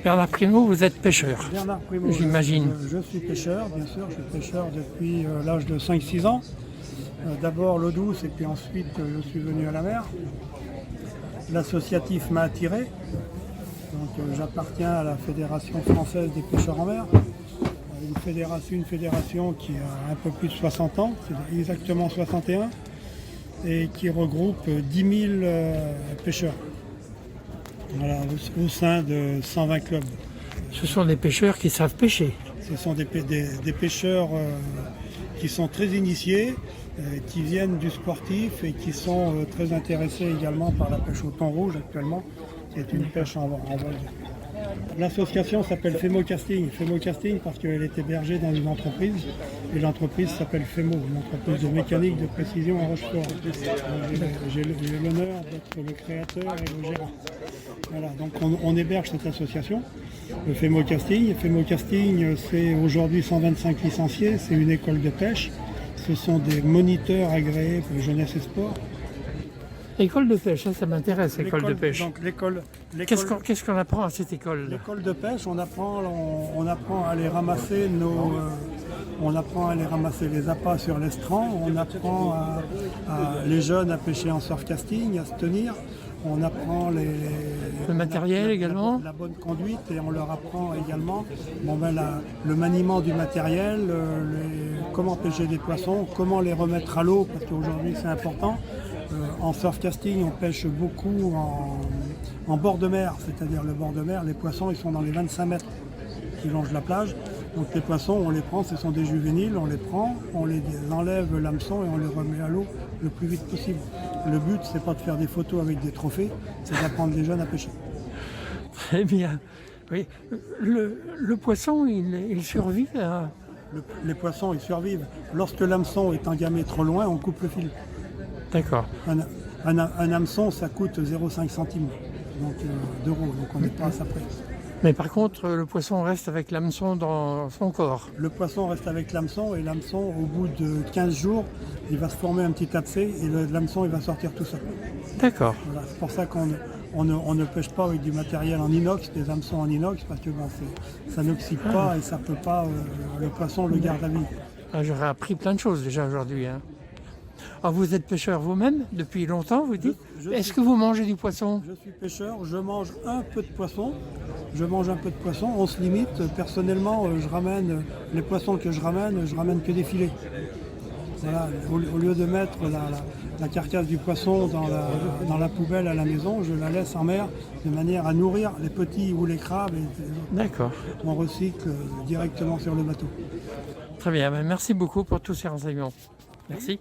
Bernard Primo, vous êtes pêcheur, Bernard Primo, j'imagine. je suis pêcheur, bien sûr, je suis pêcheur depuis l'âge de 5-6 ans. D'abord l'eau douce et puis ensuite je suis venu à la mer. L'associatif m'a attiré, donc j'appartiens à la Fédération française des pêcheurs en mer. Une fédération qui a un peu plus de 60 ans, c'est exactement 61, et qui regroupe 10 000 pêcheurs. Voilà, au sein de 120 clubs. Ce sont des pêcheurs qui savent pêcher. Ce sont des pêcheurs qui sont très initiés, qui viennent du sportif et qui sont très intéressés également par la pêche au thon rouge actuellement, qui est une pêche en vogue. L'association s'appelle Femo Casting. Femo Casting parce qu'elle est hébergée dans une entreprise et l'entreprise s'appelle Femo, une entreprise de mécanique de précision à Rochefort. J'ai l'honneur d'être le créateur et le gérant. Voilà, donc on héberge cette association, le Femo Casting. Femo Casting, c'est aujourd'hui 125 licenciés, c'est une école de pêche. Ce sont des moniteurs agréés pour jeunesse et sport. École de pêche, ça m'intéresse, l'école de pêche. Donc, Qu'est-ce qu'on apprend à cette école? L'école de pêche, on apprend à aller ramasser on apprend à aller ramasser les appâts sur l'estran, on apprend les jeunes à pêcher en surfcasting, à se tenir, on apprend le matériel également, la bonne conduite et on leur apprend également le maniement du matériel, comment pêcher des poissons, comment les remettre à l'eau parce qu'aujourd'hui c'est important. En surfcasting, on pêche beaucoup en bord de mer, c'est-à-dire le bord de mer, les poissons ils sont dans les 25 mètres qui longent la plage. Donc les poissons, on les prend, ce sont des juvéniles, on les prend, on les enlève l'hameçon et on les remet à l'eau le plus vite possible. Le but, c'est pas de faire des photos avec des trophées, c'est d'apprendre les jeunes à pêcher. Très bien. Oui. Le poisson, il survit à... Les poissons, ils survivent. Lorsque l'hameçon est engamé trop loin, on coupe le fil. D'accord. Un hameçon, ça coûte 0,5 centimes d'euros, donc on n'est pas à sa près. Mais par contre, le poisson reste avec l'hameçon dans son corps. Le poisson reste avec l'hameçon et l'hameçon, au bout de 15 jours, il va se former un petit abcès et l'hameçon, il va sortir tout seul. D'accord. Voilà, c'est pour ça qu'on ne pêche pas avec du matériel en inox, des hameçons en inox, parce que ça n'oxyde pas et ça peut pas, le poisson le garde à vie. Ah, j'aurais appris plein de choses déjà aujourd'hui. Ah, vous êtes pêcheur vous-même depuis longtemps, vous dites? Est-ce que vous mangez du poisson? Je suis pêcheur, je mange un peu de poisson. On se limite. Personnellement, je ramène les poissons que je ramène que des filets. Voilà, au lieu de mettre la carcasse du poisson dans la poubelle à la maison, je la laisse en mer de manière à nourrir les petits ou les crabes. D'accord. On recycle directement sur le bateau. Très bien, merci beaucoup pour tous ces renseignements. Merci.